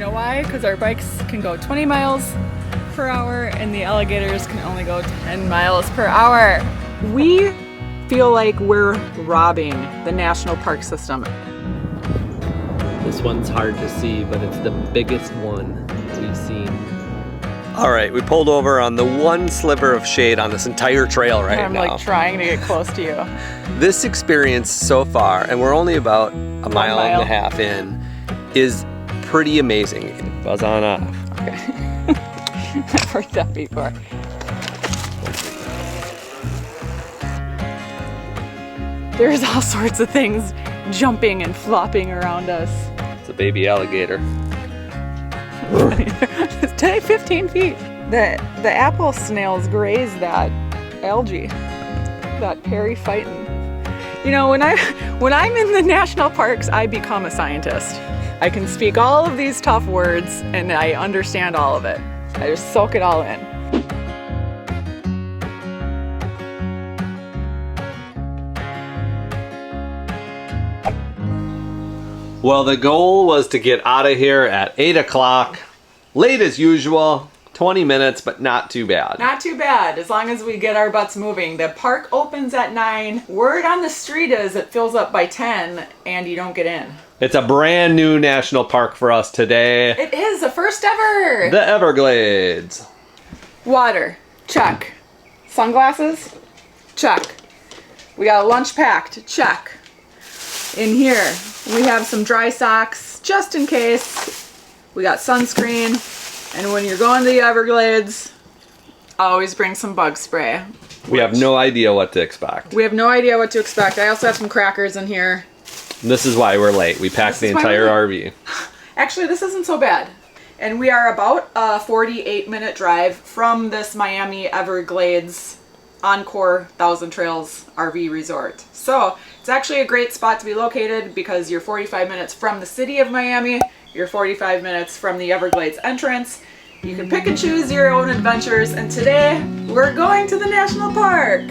know why? Because our bikes can go 20 miles per hour and the alligators can only go 10 miles per hour. We feel like we're robbing the national park system. This one's hard to see, but it's the biggest one we've seen. All right, we pulled over on the one sliver of shade on this entire trail right now. I'm like trying to get close to you. This experience so far, and we're only about a mile and a half in, is pretty amazing. Buzz on off. Okay. I've heard that before. There's all sorts of things jumping and flopping around us. It's a baby alligator. It's 15 feet. The apple snails graze that algae, that periphyton. You know, when I'm in the national parks, I become a scientist. I can speak all of these tough words and I understand all of it. I just soak it all in. Well, the goal was to get out of here at 8 o'clock. Late as usual, 20 minutes, but not too bad. Not too bad, as long as we get our butts moving. The park opens at 9. Word on the street is it fills up by 10 and you don't get in. It's a brand new national park for us today. It is the first ever. The Everglades. Water, check. Sunglasses, check. We got a lunch packed, check. In here, we have some dry socks, just in case. We got sunscreen, and when you're going to the Everglades, always bring some bug spray. We have no idea what to expect. We have no idea what to expect. I also have some crackers in here. This is why we're late. We packed the entire RV. Actually, this isn't so bad. And we are about a 48-minute drive from this Miami Everglades Encore Thousand Trails RV resort. So it's actually a great spot to be located because you're 45 minutes from the city of Miami, you're 45 minutes from the Everglades entrance. You can pick and choose your own adventures, and today we're going to the national park.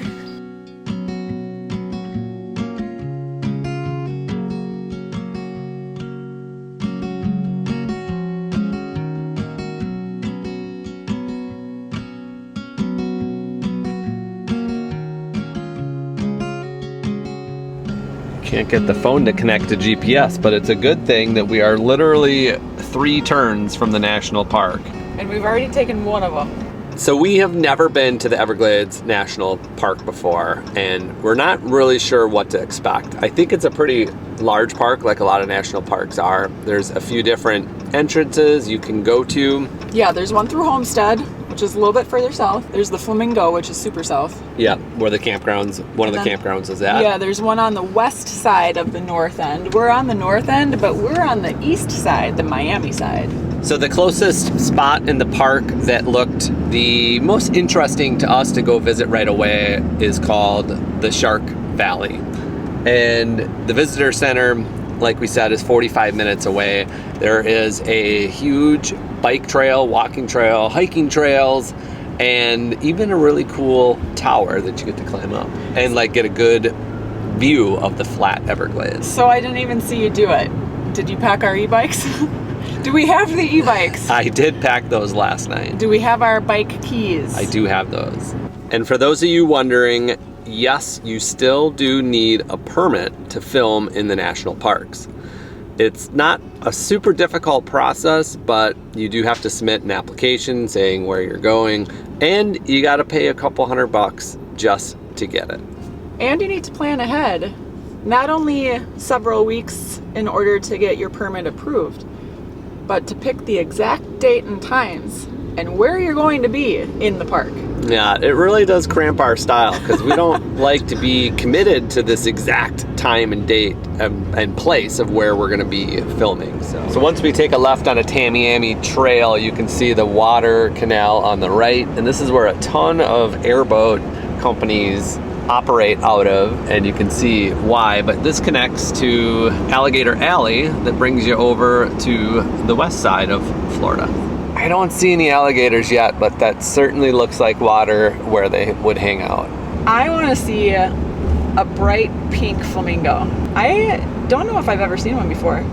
Can't get the phone to connect to GPS, but it's a good thing that we are literally 3 turns from the national park. And we've already taken one of them. So we have never been to the Everglades National Park before, and we're not really sure what to expect. I think it's a pretty large park, like a lot of national parks are. There's a few different entrances you can go to. Yeah, there's one through Homestead, which is a little bit further south. There's the Flamingo, which is super south. Yeah, where the campgrounds, one of the campgrounds is at. Yeah, there's one on the west side of the north end. We're on the north end, but we're on the east side, the Miami side. So the closest spot in the park that looked the most interesting to us to go visit right away is called the Shark Valley. And the visitor center, like we said, is 45 minutes away. There is a huge bike trail, walking trail, hiking trails, and even a really cool tower that you get to climb up and like get a good view of the flat Everglades. So I didn't even see you do it. Did you pack our e-bikes? Do we have the e-bikes? I did pack those last night. Do we have our bike keys? I do have those. And for those of you wondering, yes, you still do need a permit to film in the national parks. It's not a super difficult process, but you do have to submit an application saying where you're going, and you got to pay a couple $100 just to get it. And you need to plan ahead. Not only several weeks in order to get your permit approved, but to pick the exact date and times and where you're going to be in the park. Yeah, it really does cramp our style because we don't like to be committed to this exact time and date and place of where we're going to be filming. So once we take a left on a Tamiami trail, you can see the water canal on the right, and this is where a ton of airboat companies operate out of, and you can see why, but this connects to Alligator Alley that brings you over to the west side of Florida. I don't see any alligators yet, but that certainly looks like water where they would hang out. I want to see a bright pink flamingo. I don't know if I've ever seen one before.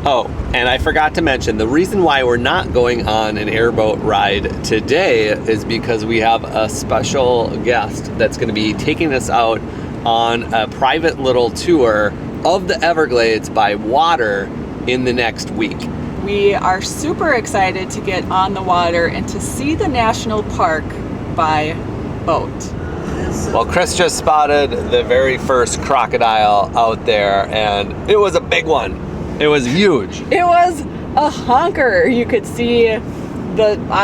Oh, and I forgot to mention, the reason why we're not going on an airboat ride today is because we have a special guest that's going to be taking us out on a private little tour of the Everglades by water in the next week. We are super excited to get on the water and to see the national park by boat. Well, Chris just spotted the very first crocodile out there, and it was a big one. It was huge. It was a honker. You could see I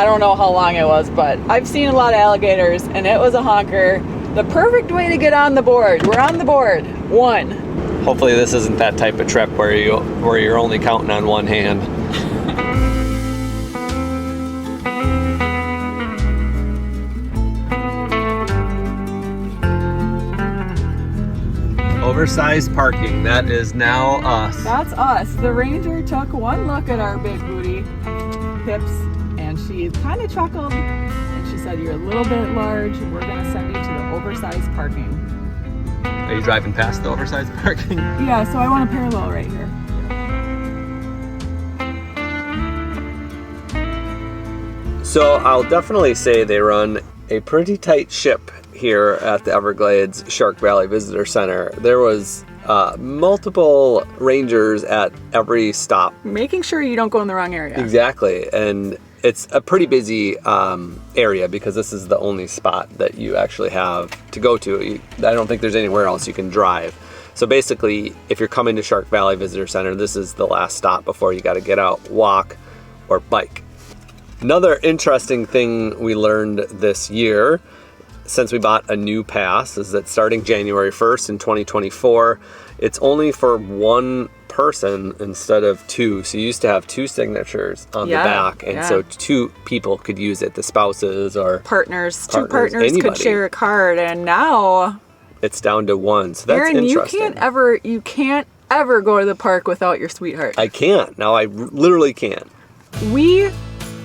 don't know how long it was, but I've seen a lot of alligators, and it was a honker. The perfect way to get on the board. We're on the board. 1. Hopefully this isn't that type of trip where you're only counting on one hand. Oversized parking, that is now us. That's us. The ranger took one look at our big booty hips and she kind of chuckled and she said, "You're a little bit large. We're going to send you to the oversized parking." Are you driving past the oversized parking? Yeah, so I want a parallel right here. So I'll definitely say they run a pretty tight ship here at the Everglades Shark Valley Visitor Center. There was multiple rangers at every stop. Making sure you don't go in the wrong area. Exactly, and it's a pretty busy area because this is the only spot that you actually have to go to. I don't think there's anywhere else you can drive. So basically, if you're coming to Shark Valley Visitor Center, this is the last stop before you got to get out, walk, or bike. Another interesting thing we learned this year, since we bought a new pass, is that starting January 1st in 2024, it's only for one person instead of 2. So you used to have 2 signatures on the back, and so 2 people could use it, the spouses or partners. 2 partners anybody could share a card, and now it's down to 1. So that's Aaron, interesting. you can't ever go to the park without your sweetheart. I can't. Now I literally can't. We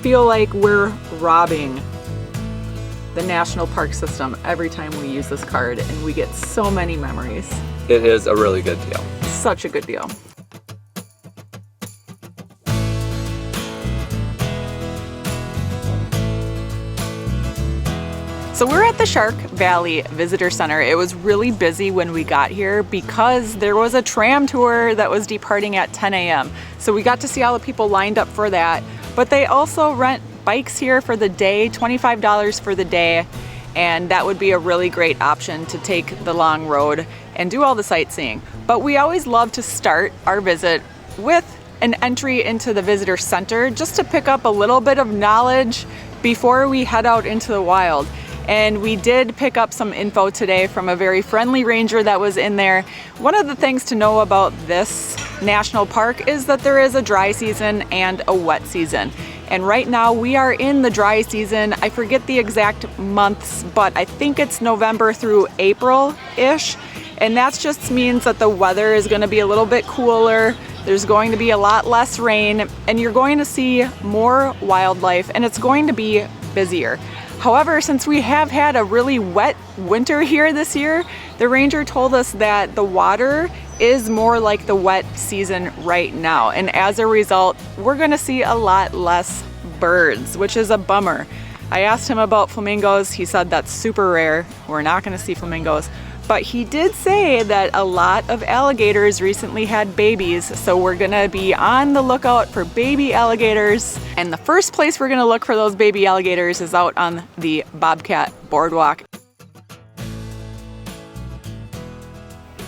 feel like we're robbing the national park system every time we use this card, and we get so many memories. It is a really good deal. Such a good deal. So we're at the Shark Valley Visitor Center. It was really busy when we got here because there was a tram tour that was departing at 10 a.m. So we got to see all the people lined up for that. But they also rent bikes here for the day, $25 for the day. And that would be a really great option to take the long road and do all the sightseeing. But we always love to start our visit with an entry into the visitor center just to pick up a little bit of knowledge before we head out into the wild. And we did pick up some info today from a very friendly ranger that was in there. One of the things to know about this national park is that there is a dry season and a wet season. And right now we are in the dry season. I forget the exact months, but I think it's November through April-ish. And that just means that the weather is gonna be a little bit cooler. There's going to be a lot less rain, and you're going to see more wildlife, and it's going to be busier. However, since we have had a really wet winter here this year, the ranger told us that the water is more like the wet season right now. And as a result, we're gonna see a lot less birds, which is a bummer. I asked him about flamingos. He said that's super rare. We're not gonna see flamingos. But he did say that a lot of alligators recently had babies, so we're gonna be on the lookout for baby alligators. And the first place we're gonna look for those baby alligators is out on the Bobcat Boardwalk.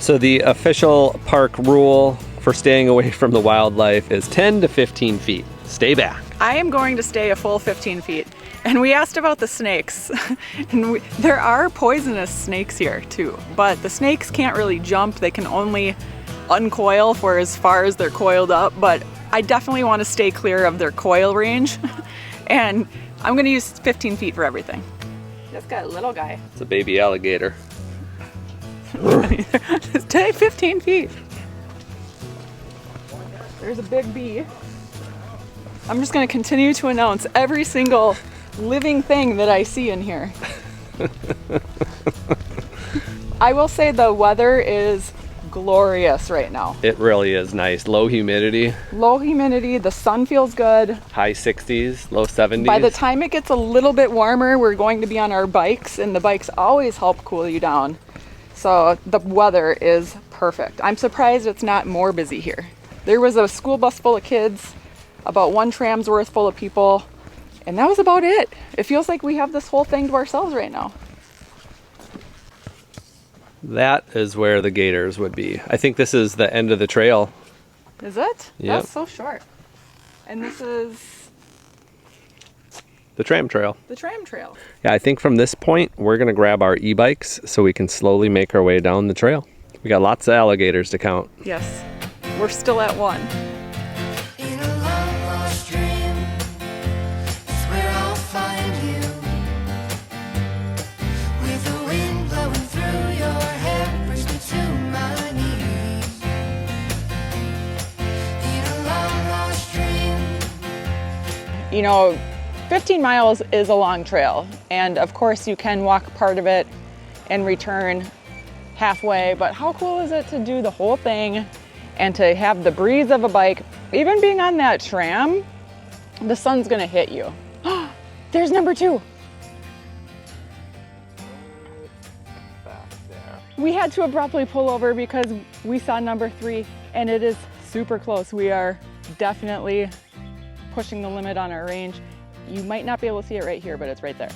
So the official park rule for staying away from the wildlife is 10 to 15 feet. Stay back. I am going to stay a full 15 feet. And we asked about the snakes. And there are poisonous snakes here too, but the snakes can't really jump. They can only uncoil for as far as they're coiled up, but I definitely want to stay clear of their coil range. And I'm gonna use 15 feet for everything. Just got a little guy. It's a baby alligator. Stay 15 feet. There's a big bee. I'm just gonna continue to announce every single living thing that I see in here. I will say the weather is glorious right now. It really is nice. Low humidity. Low humidity, the sun feels good. High 60s, low 70s. By the time it gets a little bit warmer, we're going to be on our bikes, and the bikes always help cool you down. So the weather is perfect. I'm surprised it's not more busy here. There was a school bus full of kids, about 1 tram's worth full of people, and that was about it. It feels like we have this whole thing to ourselves right now. That is where the gators would be. I think this is the end of the trail. Is it? Yep. That's so short. And this is the tram trail. the tram trail. Yeah, I think from this point, we're gonna grab our e-bikes so we can slowly make our way down the trail. We got lots of alligators to count. Yes, we're still at 1. In a long lost dream, it's where I'll find you. With the wind blowing through your hair, brings me to my knees. In a long lost dream. You know, 15 miles is a long trail, and of course you can walk part of it and return halfway, but how cool is it to do the whole thing and to have the breeze of a bike? Even being on that tram, the sun's gonna hit you. There's number 2. Back there. We had to abruptly pull over because we saw number 3, and it is super close. We are definitely pushing the limit on our range. You might not be able to see it right here, but it's right there.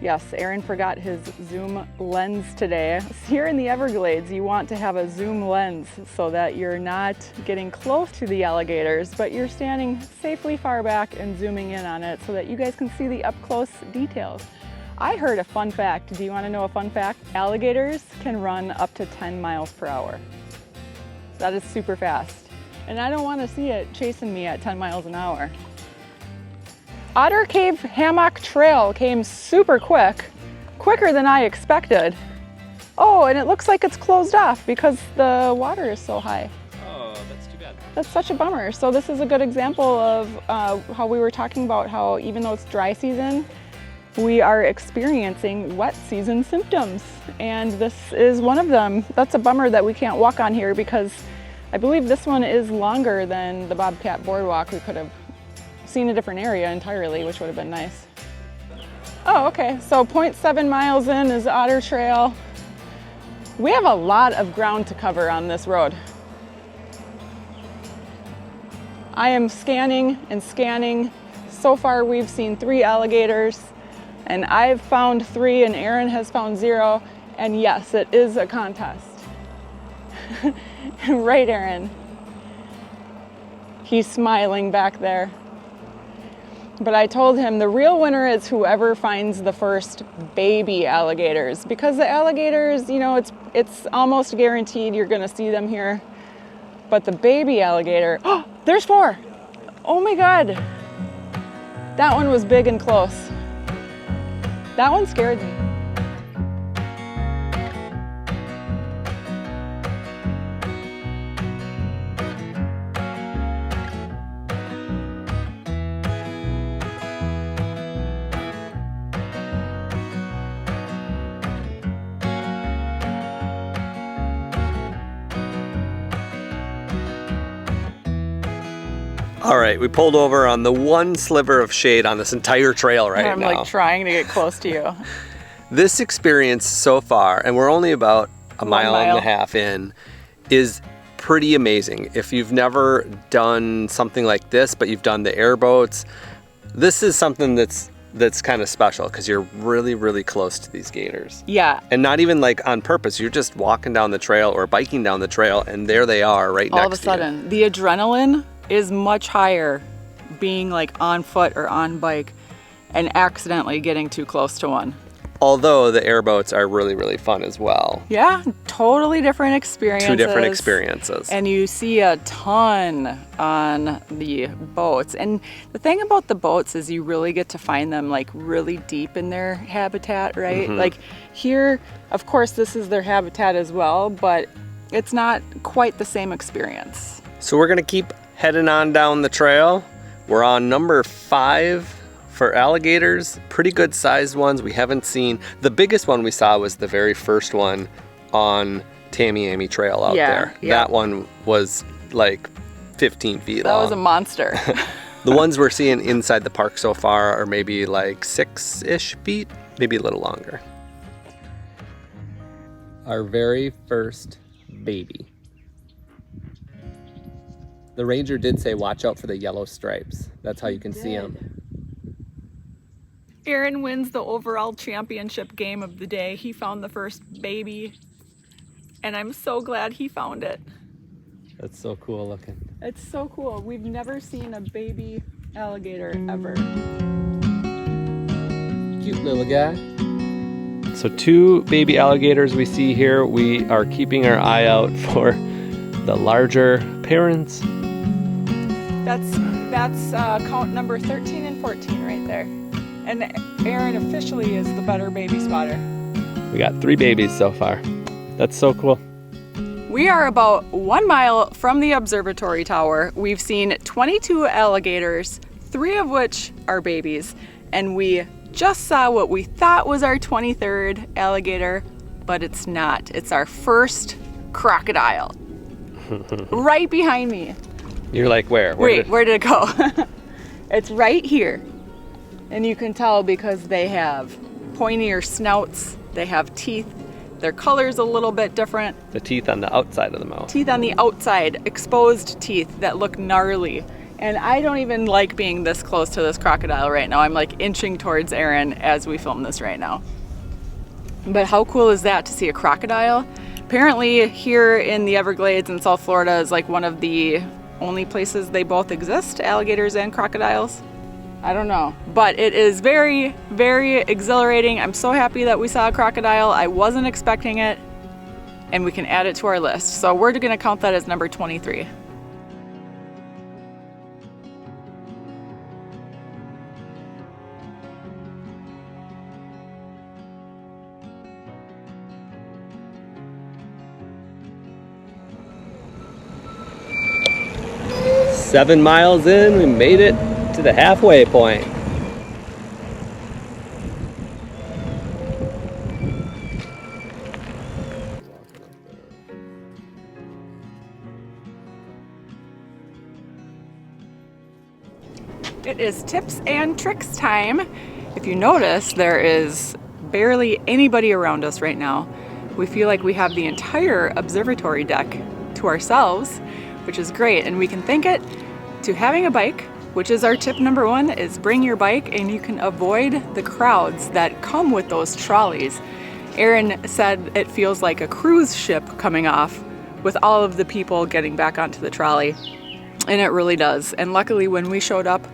Yes, Aaron forgot his zoom lens today. Here in the Everglades, you want to have a zoom lens so that you're not getting close to the alligators, but you're standing safely far back and zooming in on it so that you guys can see the up-close details. I heard a fun fact. Do you want to know a fun fact? Alligators can run up to 10 miles per hour. That is super fast. And I don't want to see it chasing me at 10 miles an hour. Otter Cave Hammock Trail came super quick, quicker than I expected. Oh, and it looks like it's closed off because the water is so high. Oh, that's too bad. That's such a bummer. So this is a good example of how we were talking about how even though it's dry season, we are experiencing wet season symptoms. And this is one of them. That's a bummer that we can't walk on here because I believe this one is longer than the Bobcat Boardwalk. We could have seen a different area entirely, which would have been nice. Oh, okay, so 0.7 miles in is Otter Trail. We have a lot of ground to cover on this road. I am scanning and scanning. So far we've seen 3 alligators, and I've found 3 and Aaron has found 0, and yes, it is a contest. Right, Aaron? He's smiling back there. But I told him the real winner is whoever finds the first baby alligators, because the alligators, you know, it's almost guaranteed you're gonna see them here. But the baby alligator, oh, there's 4. Oh my God. That one was big and close. That one scared me. All right, we pulled over on the one sliver of shade on this entire trail right I'm now. like trying to get close to you. This experience so far, and we're only about a mile and a half in, is pretty amazing. If you've never done something like this, but you've done the airboats, this is something that's kind of special because you're really, really close to these gators. Yeah. And not even like on purpose. You're just walking down the trail or biking down the trail, and there they are right next to you. All of a sudden, the adrenaline is much higher being like on foot or on bike and accidentally getting too close to one. Although the airboats are really, really fun as well. Yeah, totally different experiences. 2 different experiences. And you see a ton on the boats. And the thing about the boats is you really get to find them like really deep in their habitat, right? Mm-hmm. Like here, of course, this is their habitat as well, but it's not quite the same experience. So we're gonna keep heading on down the trail. We're on number 5 for alligators, pretty good sized ones. We haven't seen, the biggest one we saw was the very first one on Tamiami trail out Yeah, there. yeah. That one was like 15 feet long. That was a monster. The ones we're seeing inside the park so far are maybe like 6-ish feet, maybe a little longer. Our very first baby. The ranger did say watch out for the yellow stripes. That's how you can see them. Aaron wins the overall championship game of the day. He found the first baby, and I'm so glad he found it. That's so cool looking. It's so cool. We've never seen a baby alligator ever. Cute little guy. So 2 baby alligators we see here. We are keeping our eye out for the larger parents. That's count number 13 and 14 right there. And Aaron officially is the better baby spotter. We got 3 babies so far. That's so cool. We are about 1 mile from the observatory tower. We've seen 22 alligators, 3 of which are babies, and we just saw what we thought was our 23rd alligator, but it's not. It's our first crocodile. Right behind me. You're like, where? Wait, where did it go? It's right here. And you can tell because they have pointier snouts, they have teeth, their color's a little bit different. The teeth on the outside of the mouth. Teeth on the outside, exposed teeth that look gnarly. And I don't even like being this close to this crocodile right now. I'm like inching towards Aaron as we film this right now. But how cool is that to see a crocodile? Apparently here in the Everglades in South Florida is like one of the only places they both exist, alligators and crocodiles. I don't know, but it is very, very exhilarating. I'm so happy that we saw a crocodile. I wasn't expecting it, and we can add it to our list. So we're gonna count that as number 23. Seven miles in, we made it to the halfway point. It is tips and tricks time. If you notice, there is barely anybody around us right now. We feel like we have the entire observatory deck to ourselves, which is great, and we can thank it to having a bike, which is our tip number 1, is bring your bike and you can avoid the crowds that come with those trolleys. Aaron said it feels like a cruise ship coming off with all of the people getting back onto the trolley, and it really does. And luckily when we showed up,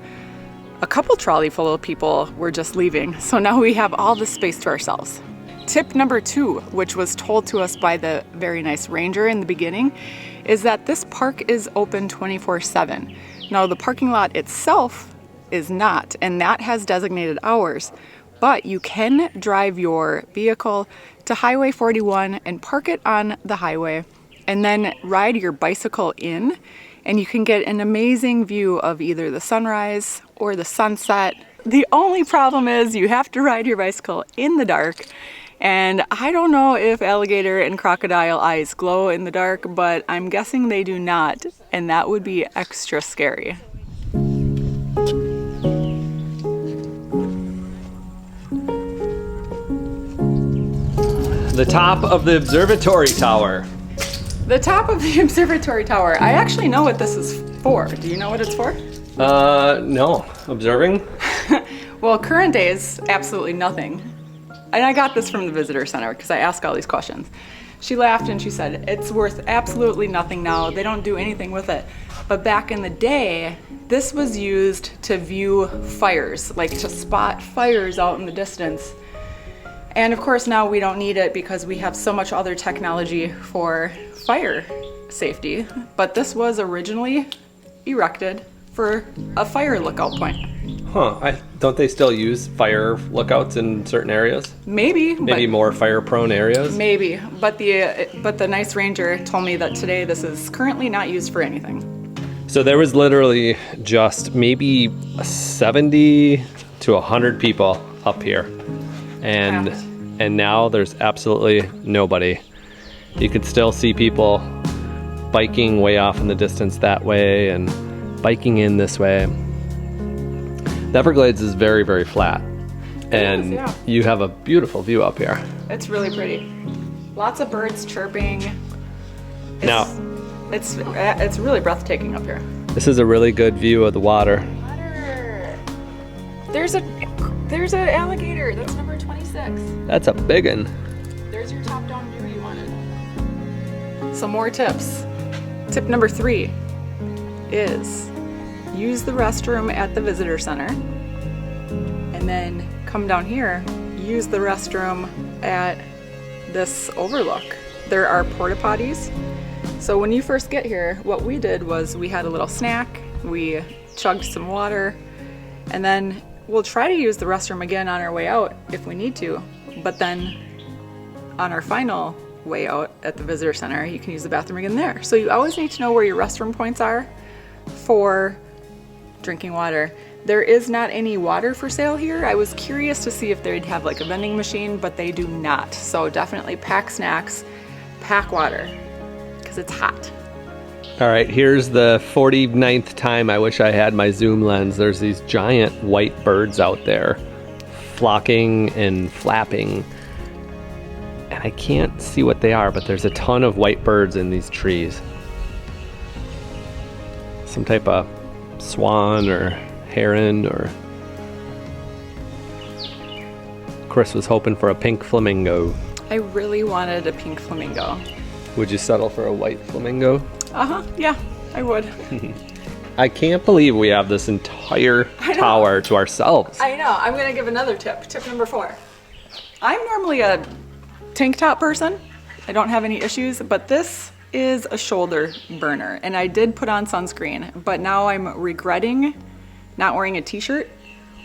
a couple trolley full of people were just leaving, so now we have all the space to ourselves. Tip number 2, which was told to us by the very nice ranger in the beginning, is that this park is open 24/7. Now the parking lot itself is not, and that has designated hours, but you can drive your vehicle to Highway 41 and park it on the highway, and then ride your bicycle in, and you can get an amazing view of either the sunrise or the sunset. The only problem is you have to ride your bicycle in the dark, and I don't know if alligator and crocodile eyes glow in the dark, but I'm guessing they do not, and that would be extra scary. The top of the observatory tower. The top of the observatory tower. I actually know what this is for. Do you know what it's for? No. Observing? Well, current days, absolutely nothing. And I got this from the visitor center because I ask all these questions. She laughed and she said, it's worth absolutely nothing now. They don't do anything with it. But back in the day, this was used to view fires, like to spot fires out in the distance. And of course now we don't need it because we have so much other technology for fire safety. But this was originally erected for a fire lookout point. Huh, don't they still use fire lookouts in certain areas? Maybe More fire-prone areas? Maybe, but the nice ranger told me that today this is currently not used for anything. So there was literally just maybe 70 to 100 people up here. And now there's absolutely nobody. You could still see people biking way off in the distance that way and biking in this way. The Everglades is very, very flat. And yeah. you have a beautiful view up here. It's really pretty. Lots of birds chirping. It's really breathtaking up here. This is a really good view of the water. There's an alligator. That's number 26. That's a big one. There's your top-down view you wanted. Some more tips. Tip number 3 is use the restroom at the visitor center, and then come down here, use the restroom at this overlook. There are porta potties. So when you first get here, what we did was we had a little snack, we chugged some water, and then we'll try to use the restroom again on our way out if we need to. But then on our final way out at the visitor center, you can use the bathroom again there. So you always need to know where your restroom points are for drinking water. There is not any water for sale here. I was curious to see if they'd have like a vending machine, but they do not. So definitely pack snacks, pack water, because it's hot. All right, here's the 49th time I wish I had my zoom lens. There's these giant white birds out there flocking and flapping. And I can't see what they are, but there's a ton of white birds in these trees. Some type of swan or heron, or Chris was hoping for a pink flamingo. I really wanted a pink flamingo. Would you settle for a white flamingo? Yeah, I would. I can't believe we have this entire tower to ourselves. I know. I'm gonna give another tip. Tip number 4. I'm normally a tank top person. I don't have any issues, but this is a shoulder burner, and I did put on sunscreen, but now I'm regretting not wearing a t-shirt,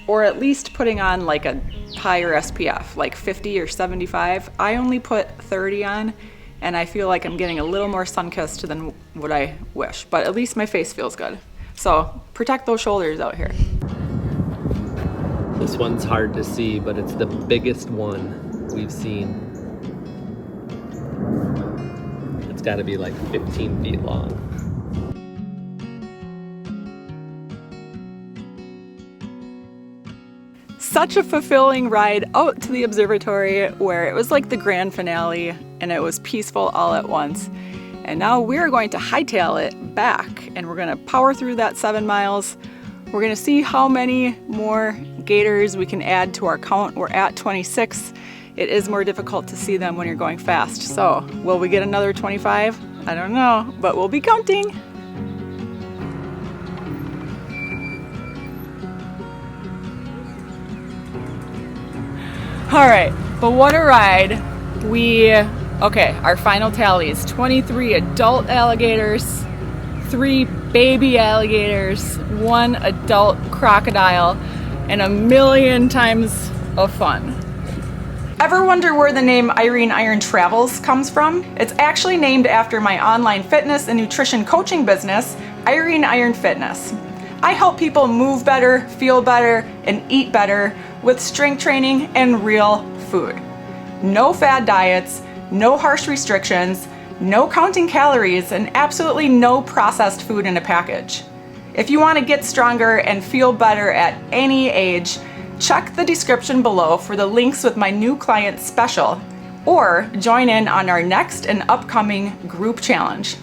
or at least putting on like a higher SPF, like 50 or 75. I only put 30 on, and I feel like I'm getting a little more sun-kissed than what I wish, but at least my face feels good. So protect those shoulders out here. This one's hard to see, but it's the biggest one we've seen. It's got to be like 15 feet long. Such a fulfilling ride out to the observatory, where it was like the grand finale and it was peaceful all at once. And now we're going to hightail it back, and we're going to power through that 7 miles. We're going to see how many more gators we can add to our count. We're at 26. It is more difficult to see them when you're going fast. So will we get another 25? I don't know, but we'll be counting. All right, but what a ride. Okay, our final tallies: 23 adult alligators, 3 baby alligators, 1 adult crocodile, and 1,000,000 times of fun. Ever wonder where the name Irene Iron Travels comes from? It's actually named after my online fitness and nutrition coaching business, Irene Iron Fitness. I help people move better, feel better, and eat better with strength training and real food. No fad diets, no harsh restrictions, no counting calories, and absolutely no processed food in a package. If you want to get stronger and feel better at any age, check the description below for the links with my new client special, or join in on our next and upcoming group challenge.